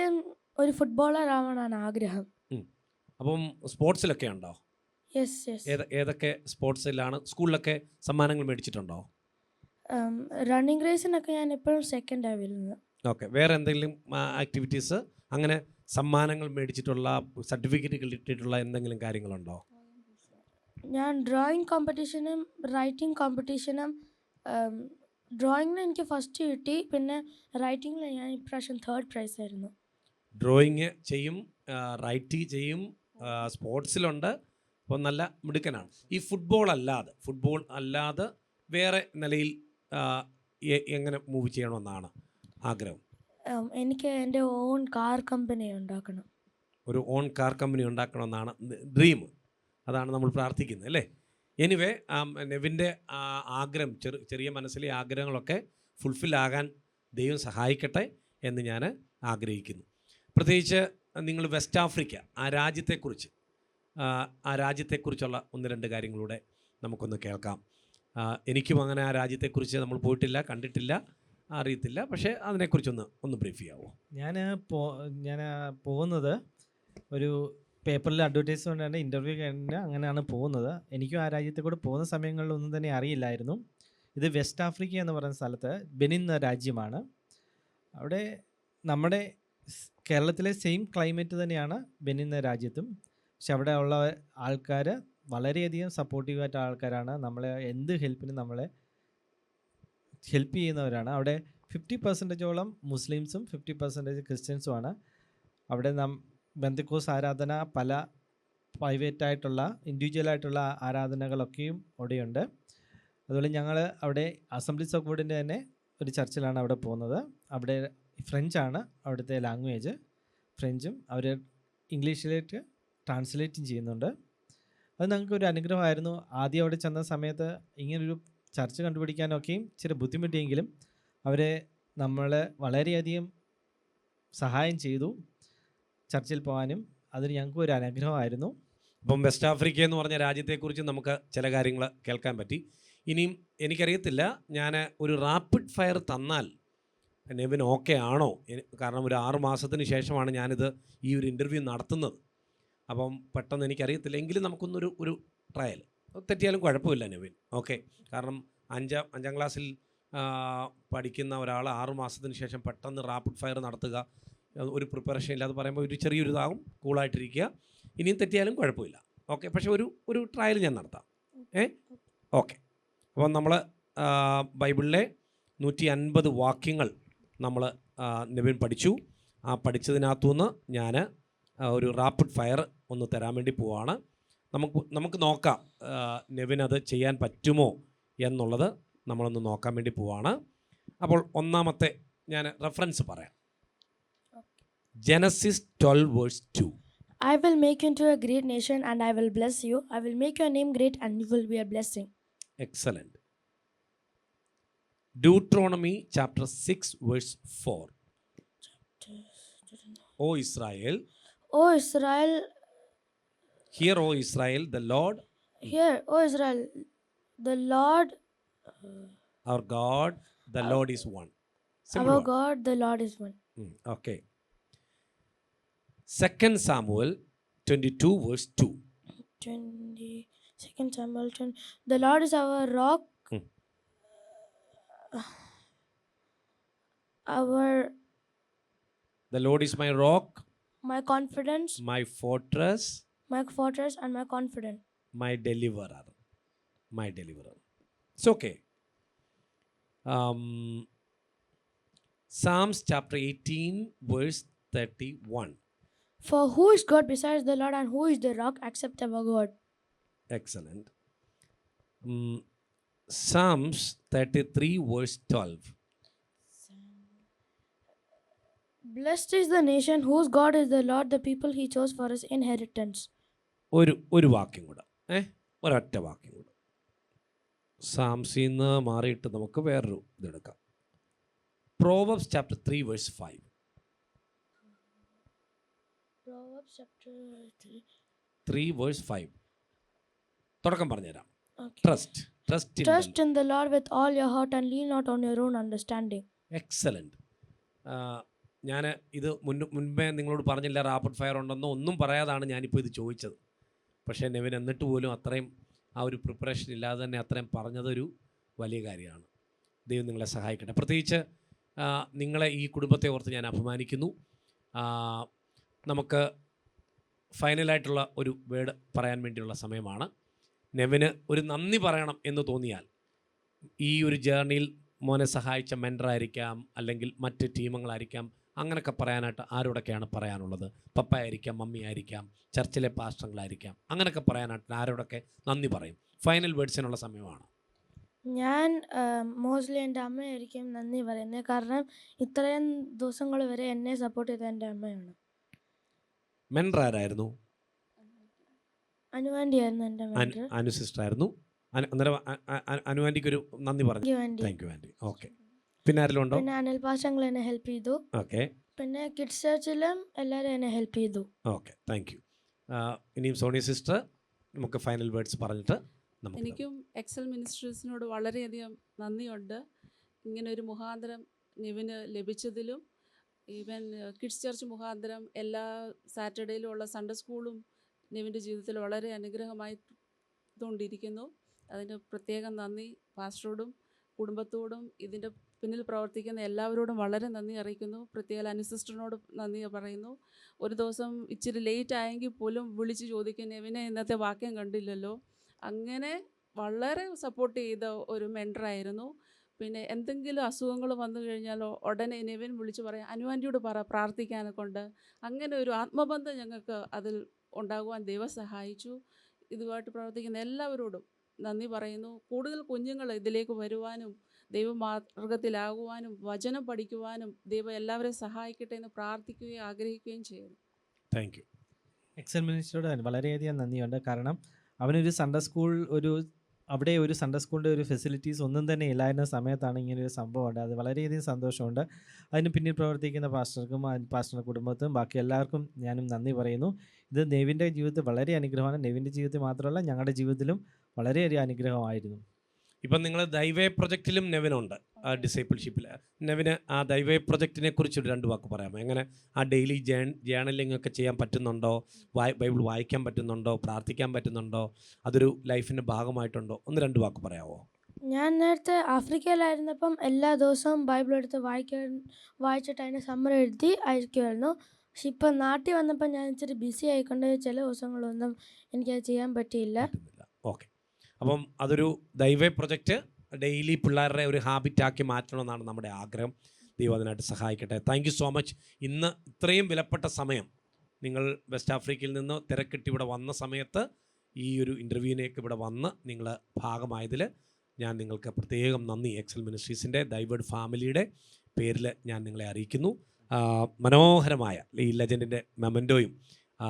ഒരു ഫുട്ബോളർ ആവാനാണ് ആഗ്രഹം. അപ്പം സ്പോർട്സിലൊക്കെ ഉണ്ടോ? യെസ്. ഏതൊക്കെ സ്പോർട്സിലാണ്? സ്കൂളിലൊക്കെ സമ്മാനങ്ങൾ മേടിച്ചിട്ടുണ്ടോ? റണ്ണിങ് റേസിനൊക്കെ ഞാൻ എപ്പോഴും സെക്കൻഡാണ് വരുന്നത്. ഓക്കെ, വേറെ എന്തെങ്കിലും ആക്ടിവിറ്റീസ്, അങ്ങനെ സമ്മാനങ്ങൾ മേടിച്ചിട്ടുള്ള, സർട്ടിഫിക്കറ്റ് കിട്ടിയിട്ടുള്ള എന്തെങ്കിലും കാര്യങ്ങളുണ്ടോ? ഞാൻ ഡ്രോയിങ് കോമ്പറ്റീഷനും റൈറ്റിംഗ് കോമ്പറ്റീഷനും, ഡ്രോയിങ്ങിന് എനിക്ക് ഫസ്റ്റ് കിട്ടി, പിന്നെ റൈറ്റിങ്ങിൽ ഞാൻ ഇപ്രാവശ്യം 3rd പ്രൈസ് ആയിരുന്നു. ഡ്രോയിങ് ചെയ്യും, റൈറ്റ് ചെയ്യും, സ്പോർട്സിലുണ്ട്. അപ്പോൾ നല്ല മിടുക്കനാണ്. ഈ ഫുട്ബോൾ അല്ലാതെ വേറെ നിലയിൽ എങ്ങനെ മൂവ് ചെയ്യണമെന്നാണ് ആഗ്രഹം? എനിക്ക് എൻ്റെ ഓൺ കാർ കമ്പനി ഉണ്ടാക്കണം. ഒരു ഓൺ കാർ കമ്പനി ഉണ്ടാക്കണമെന്നാണ് ഡ്രീം. അതാണ് നമ്മൾ പ്രാർത്ഥിക്കുന്നത്, അല്ലേ? എനിവേ, നെവിൻ്റെ ആഗ്രഹം, ചെറിയ മനസ്സിലെ ആഗ്രഹങ്ങളൊക്കെ ഫുൾഫിൽ ആകാൻ ദൈവം സഹായിക്കട്ടെ എന്ന് ഞാൻ ആഗ്രഹിക്കുന്നു. പ്രത്യേകിച്ച് നിങ്ങൾ വെസ്റ്റ് ആഫ്രിക്ക, ആ രാജ്യത്തെക്കുറിച്ചുള്ള 1-2 കാര്യങ്ങളൂടെ നമുക്കൊന്ന് കേൾക്കാം. എനിക്കും അങ്ങനെ ആ രാജ്യത്തെക്കുറിച്ച് നമ്മൾ പോയിട്ടില്ല, കണ്ടിട്ടില്ല, അറിയത്തില്ല. പക്ഷേ അതിനെക്കുറിച്ചൊന്ന് ബ്രീഫ് ചെയ്യാമോ? ഞാൻ പോകുന്നത് ഒരു പേപ്പറിൽ അഡ്വർടൈസ്മെൻ്റ്, ഇൻ്റർവ്യൂ കഴിഞ്ഞ് അങ്ങനെയാണ് പോകുന്നത്. എനിക്കും ആ രാജ്യത്തെ കൂടെ പോകുന്ന സമയങ്ങളിലൊന്നും തന്നെ അറിയില്ലായിരുന്നു. ഇത് വെസ്റ്റ് ആഫ്രിക്ക എന്ന് പറയുന്ന സ്ഥലത്ത് ബെനിൻ എന്ന രാജ്യമാണ്. അവിടെ നമ്മുടെ കേരളത്തിലെ സെയിം ക്ലൈമറ്റ് തന്നെയാണ് ബെനിൻ എന്ന രാജ്യത്തും. പക്ഷെ അവിടെ ഉള്ള ആൾക്കാർ വളരെയധികം സപ്പോർട്ടീവായിട്ട് ആൾക്കാരാണ്. നമ്മളെ എന്ത് ഹെൽപ്പിനും നമ്മളെ ഹെൽപ്പ് ചെയ്യുന്നവരാണ്. അവിടെ 50% മുസ്ലിംസും 50% ക്രിസ്ത്യൻസുമാണ്. അവിടെ ബെന്തക്കോസ് ആരാധന, പല പ്രൈവറ്റായിട്ടുള്ള ഇൻഡിവിജ്വലായിട്ടുള്ള ആരാധനകളൊക്കെയും അവിടെയുണ്ട്. അതുപോലെ ഞങ്ങൾ അവിടെ അസംബ്ലീസ് ഓഫ് ഗോഡിൻ്റെ തന്നെ ഒരു ചർച്ചിലാണ് അവിടെ പോകുന്നത്. അവിടെ ഫ്രഞ്ചാണ് അവിടുത്തെ ലാംഗ്വേജ്, ഫ്രഞ്ചും അവർ ഇംഗ്ലീഷിലേക്ക് ട്രാൻസ്ലേറ്റും ചെയ്യുന്നുണ്ട്. അത് ഞങ്ങൾക്കൊരു അനുഗ്രഹമായിരുന്നു. ആദ്യം അവിടെ ചെന്ന സമയത്ത് ഇങ്ങനൊരു ചർച്ച കണ്ടുപിടിക്കാനൊക്കെയും ഇച്ചിരി ബുദ്ധിമുട്ടിയെങ്കിലും അവരെ നമ്മൾ വളരെയധികം സഹായം ചെയ്തു ചർച്ചിൽ പോകാനും. അതൊരു ഞങ്ങൾക്ക് ഒരു അനുഗ്രഹമായിരുന്നു. അപ്പം വെസ്റ്റ് ആഫ്രിക്ക എന്ന് പറഞ്ഞ രാജ്യത്തെക്കുറിച്ച് നമുക്ക് ചില കാര്യങ്ങൾ കേൾക്കാൻ പറ്റി. ഇനിയും എനിക്കറിയത്തില്ല, ഞാൻ ഒരു റാപ്പിഡ് ഫയർ തന്നാൽ നെവിൻ ഓക്കെ ആണോ? കാരണം ഒരു 6 മാസത്തിന് ശേഷമാണ് ഞാനിത് ഈ ഒരു ഇൻ്റർവ്യൂ നടത്തുന്നത്. അപ്പം പെട്ടെന്ന് എനിക്കറിയത്തില്ല, എങ്കിലും നമുക്കൊന്നൊരു ഒരു ട്രയൽ, തെറ്റിയാലും കുഴപ്പമില്ല നെവിൻ. ഓക്കെ, കാരണം അഞ്ചാം ക്ലാസ്സിൽ പഠിക്കുന്ന ഒരാൾ 6 മാസത്തിന് ശേഷം പെട്ടെന്ന് റാപ്പിഡ് ഫയർ നടത്തുക, ഒരു പ്രിപ്പറേഷൻ ഇല്ലാതെ പറയുമ്പോൾ ഒരു ചെറിയൊരു ഇതാകും. കൂളായിട്ടിരിക്കുക, ഇനിയും തെറ്റിയാലും കുഴപ്പമില്ല. ഓക്കെ, പക്ഷേ ഒരു ട്രയൽ ഞാൻ നടത്താം. ഓക്കെ. അപ്പം നമ്മൾ ബൈബിളിലെ 150 വാക്യങ്ങൾ നമ്മൾ നെവിൻ പഠിച്ചു. ആ പഠിച്ചതിനകത്തുനിന്ന് ഞാൻ ഒരു റാപ്പിഡ് ഫയർ ഒന്ന് തരാൻ വേണ്ടി പോവാണ്. നമുക്ക് നോക്കാം നെവിൻ അത് ചെയ്യാൻ പറ്റുമോ എന്നുള്ളത് നമ്മളൊന്ന് നോക്കാൻ വേണ്ടി പോവാണ്. അപ്പോൾ ഒന്നാമത്തെ ഞാൻ റെഫറൻസ് പറയാം. Genesis 12 verse 2. I will make you into a great nation and I will bless you. I will make your name great and you will be a blessing. Excellent. Deuteronomy chapter 6 verse 4. O Israel, O Israel, hear, O Israel, the Lord hear, O Israel, the Lord, our God, the Lord is one. Simple our one. God, the Lord is one. Okay. 2 Samuel 22 verse 2. 22nd Samuel 10. The Lord is our rock, The Lord is my rock, my confidence, my fortress, and my confidence. my deliverer. My deliverer. It's okay. Psalms chapter 18 verse 31. For who is God besides the Lord, and who is the rock except our God? Excellent. Psalms 33 verse 12. Blessed is the nation whose God is the Lord, the people he chose for his inheritance. ഒരു വാക്യം കൂടെ, ഒരൊറ്റ വാക്യം കൂടെ. സാംസിൽ നിന്ന് മാറിയിട്ട് നമുക്ക് വേറൊരു ഇതെടുക്കാം. Proverbs chapter 3 verse 5. Proverbs chapter 3 verse 5. തുടക്കം പറഞ്ഞുതരാം. Okay. Trust in the Lord with all your heart and lean not on your own understanding. Excellent. ഞാൻ ഇത് മുൻപേ നിങ്ങളോട് പറഞ്ഞില്ല റാപ്പിഡ് ഫയർ ഉണ്ടെന്നോ ഒന്നും പറയാതാണ് ഞാനിപ്പോൾ ഇത് ചോദിച്ചത്. പക്ഷേ നെവിൻ എന്നിട്ട് പോലും അത്രയും ആ ഒരു പ്രിപ്പറേഷൻ ഇല്ലാതെ തന്നെ അത്രയും പറഞ്ഞതൊരു വലിയ കാര്യമാണ്. ദൈവം നിങ്ങളെ സഹായിക്കട്ടെ. പ്രത്യേകിച്ച് നിങ്ങളെ ഈ കുടുംബത്തെ ഓർത്ത് ഞാൻ അഭിമാനിക്കുന്നു. നമുക്ക് ഫൈനലായിട്ടുള്ള ഒരു വേർഡ് പറയാൻ വേണ്ടിയുള്ള സമയമാണ്. നെവിന് ഒരു നന്ദി പറയണം എന്ന് തോന്നിയാൽ ഈ ഒരു ജേർണിയിൽ മോനെ സഹായിച്ച മെൻറ്ററായിരിക്കാം, അല്ലെങ്കിൽ മറ്റ് ടീമുകളായിരിക്കാം, അങ്ങനെയൊക്കെ പറയാനായിട്ട് ആരോടൊക്കെയാണ് പറയാനുള്ളത്? പപ്പ ആയിരിക്കാം, മമ്മി ആയിരിക്കാം, ചർച്ചിലെ പാസ്റ്ററുകളായിരിക്കാം, അങ്ങനെയൊക്കെ പറയാനായിട്ട് ആരോടൊക്കെ നന്ദി പറയും? ഫൈനൽ വേർഡ്സിനുള്ള സമയമാണ്. ഞാൻ മോസ്റ്റ്ലി എൻ്റെ അമ്മയായിരിക്കും നന്ദി പറയുന്നത്. കാരണം ഇത്രയും ദിവസങ്ങൾ വരെ എന്നെ സപ്പോർട്ട് ചെയ്ത എൻ്റെ അമ്മയാണ്. മെൻറ്റർ ആരായിരുന്നു? അനുവാൻ്റിയായിരുന്നു എൻ്റെ മെൻറ്റർ. അനു സിസ്റ്റർ ആയിരുന്നു. അന്നേരം അനുവാൻ്റിക്ക് ഒരു നന്ദി പറഞ്ഞു. Thank you aunty. ഓക്കെ. പിന്നെ ആരെങ്കിലും ഉണ്ടോ? പിന്നെ അനിൽ പാഷങ്ങൾ എന്നെ ഹെൽപ്പ് ചെയ്തു. ഓക്കെ. പിന്നെ കിഡ്സ് ചർച്ചിലും എല്ലാവരും എന്നെ ഹെൽപ്പ് ചെയ്തു. Okay, thank U. ഇനിയും സോണിയ സിസ്റ്റർ നമുക്ക് ഫൈനൽ വേർഡ്സ് പറഞ്ഞിട്ട് നമുക്ക്. എനിക്കും എക്സൽ മിനിസ്ട്രീസിനോട് വളരെയധികം നന്ദിയുണ്ട്. ഇങ്ങനൊരു മുഖാന്തരം നെവിന് ലഭിച്ചതിലും, ഈവൻ കിഡ്സ് ചർച്ച് മുഖാന്തരം എല്ലാ സാറ്റർഡേയിലും ഉള്ള സൺഡേ സ്കൂളും നെവിൻ്റെ ജീവിതത്തിൽ വളരെ അനുഗ്രഹമായി തോണ്ടിയിരിക്കുന്നു. അതിന് പ്രത്യേകം നന്ദി പാസ്റ്ററോടും കുടുംബത്തോടും ഇതിൻ്റെ പിന്നിൽ പ്രവർത്തിക്കുന്ന എല്ലാവരോടും വളരെ നന്ദി അറിയിക്കുന്നു. പ്രത്യേകം അനുസിസ്റ്ററിനോട് നന്ദി പറയുന്നു. ഒരു ദിവസം ഇച്ചിരി ലേറ്റ് ആയെങ്കിൽ പോലും വിളിച്ച് ചോദിക്കും, നെവിനെ ഇന്നത്തെ വാക്യം കണ്ടില്ലല്ലോ. അങ്ങനെ വളരെ സപ്പോർട്ട് ചെയ്ത ഒരു മെൻറ്ററായിരുന്നു. പിന്നെ എന്തെങ്കിലും അസുഖങ്ങൾ വന്നു കഴിഞ്ഞാലോ ഉടനെ നെവിൻ വിളിച്ച് പറയാം, അനുവാൻ്റിയോട് പ്രാർത്ഥിക്കാനെ കൊണ്ട്. അങ്ങനെ ഒരു ആത്മബന്ധം ഞങ്ങൾക്ക് അതിൽ ഉണ്ടാകുവാൻ ദൈവം സഹായിച്ചു. ഇതുമായിട്ട് പ്രവർത്തിക്കുന്ന എല്ലാവരോടും നന്ദി പറയുന്നു. കൂടുതൽ കുഞ്ഞുങ്ങൾ ഇതിലേക്ക് വരുവാനും ദൈവമാർഗത്തിലാകുവാനും വചനം പഠിക്കുവാനും ദൈവം എല്ലാവരെയും സഹായിക്കട്ടെ എന്ന് പ്രാർത്ഥിക്കുകയും ആഗ്രഹിക്കുകയും ചെയ്യുന്നു. Thank you. എക്സൽ മിനിസ്റ്ററോട് വളരെയധികം നന്ദിയുണ്ട്. കാരണം അവനൊരു സൺഡേ സ്കൂൾ ഒരു അവിടെ ഒരു സൺഡേ സ്കൂളിൻ്റെ ഒരു ഫെസിലിറ്റീസ് ഒന്നും തന്നെ ഇല്ലായിരുന്ന സമയത്താണ് ഇങ്ങനെ ഒരു സംഭവം ഉണ്ട്. അത് വളരെയധികം സന്തോഷമുണ്ട്. അതിന് പിന്നിൽ പ്രവർത്തിക്കുന്ന പാസ്റ്റർക്കും പാസ്റ്ററുടെ കുടുംബത്തിനും ബാക്കി എല്ലാവർക്കും ഞാനും നന്ദി പറയുന്നു. ഇത് നെവിൻ്റെ ജീവിതത്തിൽ വളരെ അനുഗ്രഹമാണ്. നെവിൻ്റെ ജീവിതത്തിൽ മാത്രമല്ല ഞങ്ങളുടെ ജീവിതത്തിലും വളരെയധികം അനുഗ്രഹമായിരുന്നു. ഇപ്പം നിങ്ങൾ ദൈവേ പ്രൊജക്റ്റിലും നെവിനുണ്ട്, ആ ഡിസൈപ്പിൾഷിപ്പിൽ. നെവിന് ആ ദൈവേ പ്രൊജക്റ്റിനെ കുറിച്ചൊരു 2 വാക്ക് പറയാമോ? എങ്ങനെ ആ ഡെയിലി ജേണലിംഗ് ഒക്കെ ചെയ്യാൻ പറ്റുന്നുണ്ടോ? ബൈബിൾ വായിക്കാൻ പറ്റുന്നുണ്ടോ? പ്രാർത്ഥിക്കാൻ പറ്റുന്നുണ്ടോ? അതൊരു ലൈഫിൻ്റെ ഭാഗമായിട്ടുണ്ടോ? 1-2 വാക്ക് പറയാമോ? ഞാൻ നേരത്തെ ആഫ്രിക്കയിലായിരുന്നപ്പം എല്ലാ ദിവസവും ബൈബിൾ എടുത്ത് വായിച്ചിട്ട് അതിൻ്റെ സമ്മറി എഴുതി അയക്കുമായിരുന്നു. പക്ഷെ ഇപ്പം നാട്ടിൽ വന്നപ്പോൾ ഞാൻ ഇച്ചിരി ബിസി ആയിക്കൊണ്ട് ചില ദിവസങ്ങളൊന്നും എനിക്കത് ചെയ്യാൻ പറ്റിയില്ല. ഓക്കെ. അപ്പം അതൊരു ദൈവേ പ്രൊജക്റ്റ് ഡെയിലി പിള്ളേരുടെ ഒരു ഹാബിറ്റാക്കി മാറ്റണമെന്നാണ് നമ്മുടെ ആഗ്രഹം. ദൈവം അതിനായിട്ട് സഹായിക്കട്ടെ. Thank you so much. ഇന്ന് ഇത്രയും വിലപ്പെട്ട സമയം നിങ്ങൾ വെസ്റ്റ് ആഫ്രിക്കയിൽ നിന്ന് തിരക്കിട്ട് ഇവിടെ വന്ന സമയത്ത് ഈ ഒരു ഇൻ്റർവ്യൂവിനേക്ക് ഇവിടെ വന്ന് നിങ്ങൾ ഭാഗമായതിൽ ഞാൻ നിങ്ങൾക്ക് പ്രത്യേകം നന്ദി എക്സൽ മിനിസ്ട്രീസിൻ്റെ ദൈവേർഡ് ഫാമിലിയുടെ പേരിൽ ഞാൻ നിങ്ങളെ അറിയിക്കുന്നു. മനോഹരമായ ഈ ലെജൻഡിൻ്റെ മെമൻറ്റോയും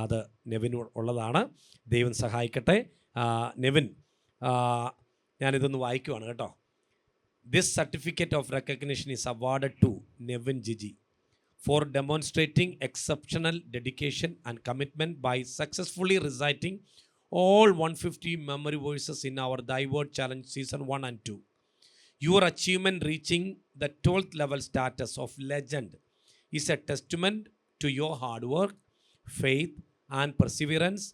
അത് നെവിന് ഉള്ളതാണ്. ദൈവം സഹായിക്കട്ടെ. നെവിൻ, ഞാനിതൊന്ന് വായിക്കുവാണ് കേട്ടോ. This certificate of recognition is awarded to Nevin Giji for demonstrating exceptional dedication and commitment by successfully reciting all 150 memory verses in our Thy Word Challenge Season 1 and 2. Your achievement reaching the 12th level status of legend is a testament to your hard work, faith and perseverance.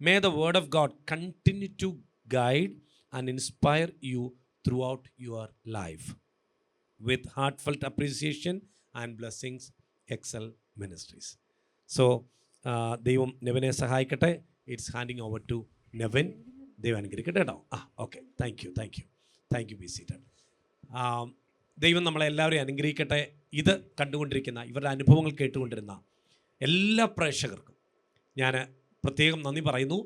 May the Word of God continue to guide and inspire you throughout your life. With heartfelt appreciation and blessings, Excel Ministries. So ദൈവം നെവിനെ സഹായിക്കട്ടെ. It's handing over to Nevin. ദൈവം അനുഗ്രഹിക്കട്ടെ കേട്ടോ. Okay, thank you. Be seated. ദൈവം നമ്മളെല്ലാവരെയും അനുഗ്രഹിക്കട്ടെ. ഇത് കണ്ടുകൊണ്ടിരിക്കുന്ന, ഇവരുടെ അനുഭവങ്ങൾ കേട്ടുകൊണ്ടിരുന്ന എല്ലാ പ്രേക്ഷകർക്കും ഞാൻ പ്രത്യേകം നന്ദി പറയുന്നു.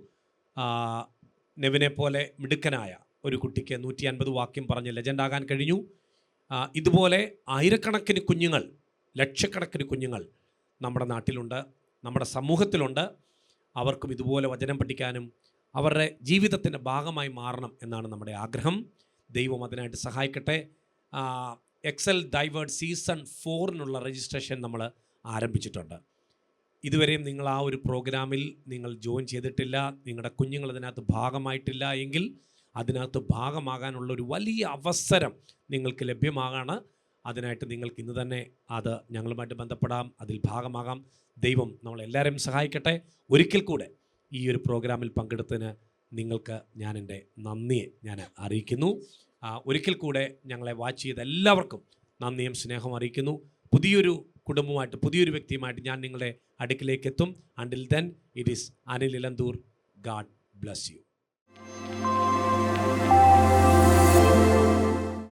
നെവിനെ പോലെ മിടുക്കനായ ഒരു കുട്ടിക്ക് 150 വാക്യം പറഞ്ഞ് ലെജൻഡാകാൻ കഴിഞ്ഞു. ഇതുപോലെ ആയിരക്കണക്കിന് കുഞ്ഞുങ്ങൾ, ലക്ഷക്കണക്കിന് കുഞ്ഞുങ്ങൾ നമ്മുടെ നാട്ടിലുണ്ട്, നമ്മുടെ സമൂഹത്തിലുണ്ട്. അവർക്കും ഇതുപോലെ വചനം പഠിക്കാനും അവരുടെ ജീവിതത്തിൻ്റെ ഭാഗമായി മാറണം എന്നാണ് നമ്മുടെ ആഗ്രഹം. ദൈവം അതിനായിട്ട് സഹായിക്കട്ടെ. എക്സൽ ദൈവേർഡ് സീസൺ 4 രജിസ്ട്രേഷൻ നമ്മൾ ആരംഭിച്ചിട്ടുണ്ട്. ഇതുവരെയും നിങ്ങൾ ആ ഒരു പ്രോഗ്രാമിൽ നിങ്ങൾ ജോയിൻ ചെയ്തിട്ടില്ല, നിങ്ങളുടെ കുഞ്ഞുങ്ങൾ അതിനകത്ത് ഭാഗമായിട്ടില്ല എങ്കിൽ അതിനകത്ത് ഭാഗമാകാനുള്ള ഒരു വലിയ അവസരം നിങ്ങൾക്ക് ലഭ്യമാകാണ്. അതിനായിട്ട് നിങ്ങൾക്ക് ഇന്ന് തന്നെ അത് ഞങ്ങളുമായിട്ട് ബന്ധപ്പെടാം, അതിൽ ഭാഗമാകാം. ദൈവം നമ്മളെല്ലാവരെയും സഹായിക്കട്ടെ. ഒരിക്കൽ കൂടെ ഈ ഒരു പ്രോഗ്രാമിൽ പങ്കെടുത്തതിന് നിങ്ങൾക്ക് ഞാൻ എൻ്റെ നന്ദിയെ ഞാൻ അറിയിക്കുന്നു. ഒരിക്കൽ കൂടെ ഞങ്ങളെ വാച്ച് ചെയ്ത എല്ലാവർക്കും നന്ദിയും സ്നേഹവും അറിയിക്കുന്നു. പുതിയൊരു കുടുംബമായിട്ട്, പുതിയൊരു വ്യക്തിയുമായിട്ട് ഞാൻ നിങ്ങളുടെ അടുക്കിലേക്ക് എത്തും. Until then, it is Anil Elanthoor. God bless you.